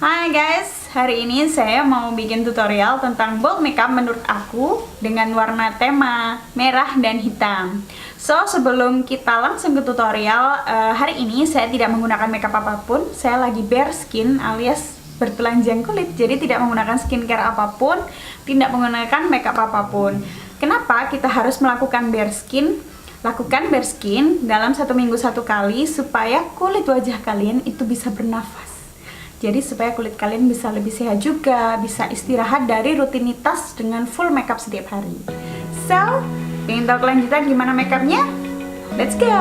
Hai guys, hari ini saya mau bikin tutorial tentang bold makeup menurut aku dengan warna tema merah dan hitam. So, sebelum kita langsung ke tutorial, hari ini saya tidak menggunakan makeup apapun. Saya lagi bare skin alias bertelanjang kulit, jadi tidak menggunakan skincare apapun, tidak menggunakan makeup apapun. Kenapa kita harus melakukan bare skin? Lakukan bare skin dalam 1 minggu 1 kali supaya kulit wajah kalian itu bisa bernafas. Jadi supaya kulit kalian bisa lebih sehat juga, bisa istirahat dari rutinitas dengan full makeup setiap hari. So, ingin tahu kelanjutan gimana makeupnya? Let's go!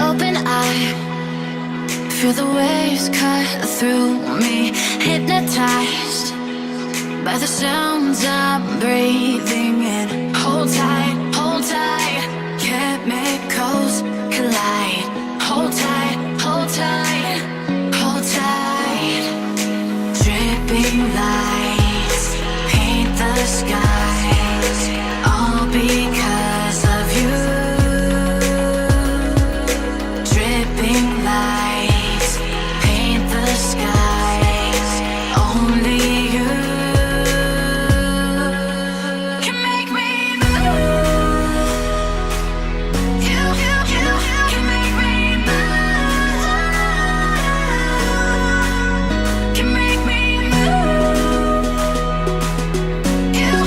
Open eye, feel the waves cut through me, hypnotized by the sounds I'm breathing in. Hold tight, chemicals collide. Hold tight, hold tight, hold tight. Dripping lights paint the skies, all because of you. Dripping lights paint the skies, only you can make me move. You can make me move. Can make me move. You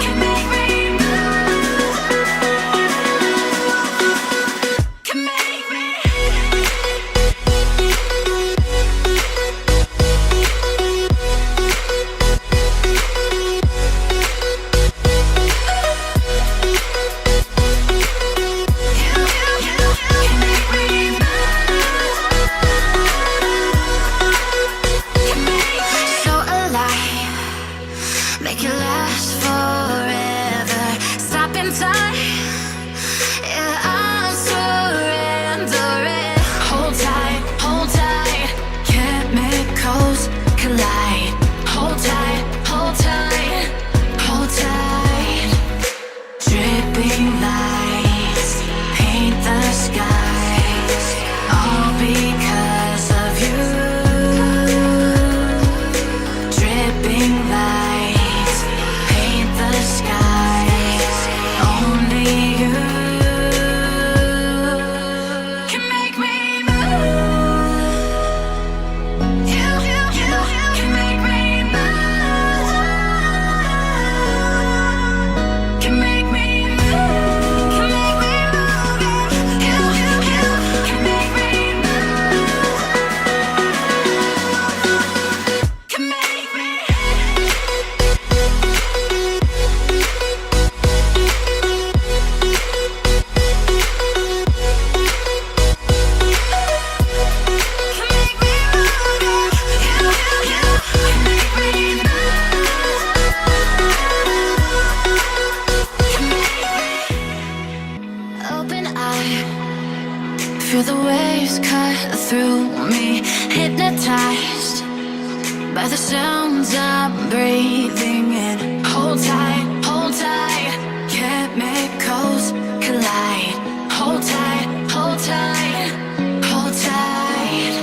can make me move. Can make me. So alive, make it last forever. Stop in time, yeah, I'm surrendering. Hold tight, chemicals collide. Hold tight, hold tight, hold tight. Dripping lights paint the skies, all because of you. Dripping lights paint the skies, only you can make me move. You can make me move. Can make me move. Can make me move. You can make me move. Can make me. Can make me move. You can make me move. Can make me. Open eye, feel the waves cut through me, hypnotized by the sounds I'm breathing in. Hold tight, chemicals collide. Hold tight, hold tight, hold tight.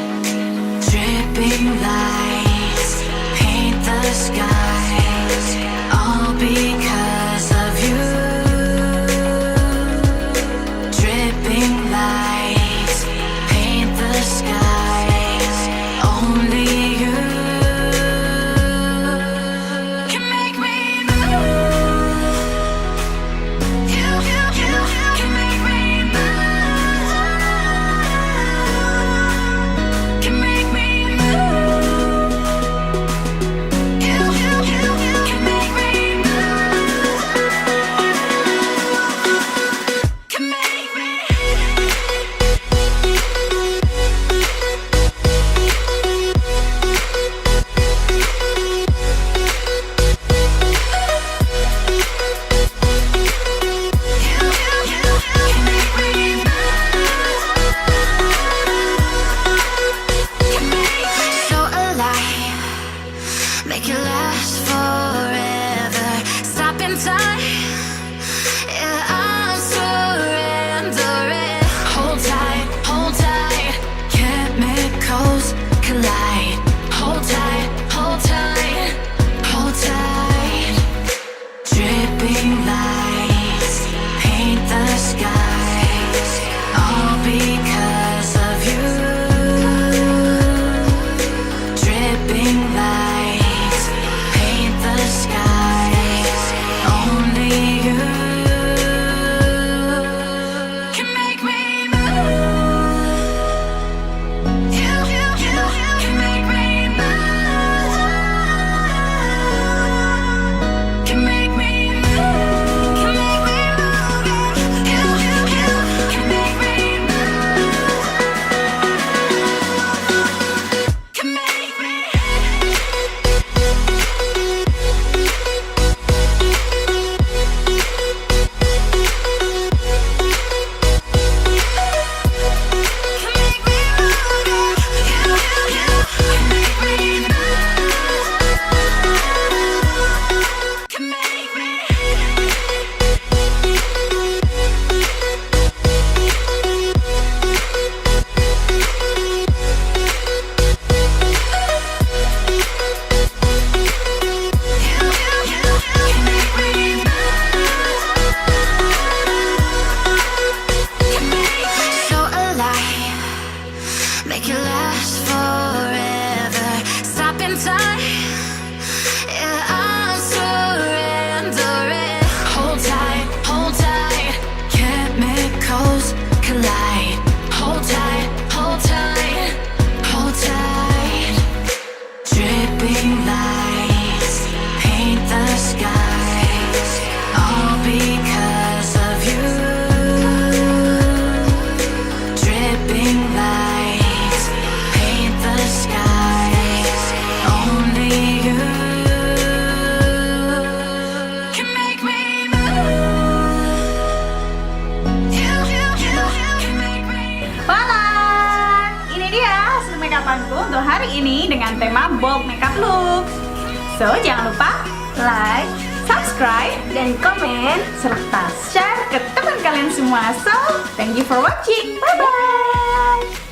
Dripping lights paint the skies, all because of you. Dripping lights paint the skies, only you can make me move. You can make me move. Can make me move. aku untuk hari ini dengan tema bold makeup look. So, jangan lupa Like, subscribe, dan komen, serta share ke teman kalian semua. So, thank you for watching. Bye-bye.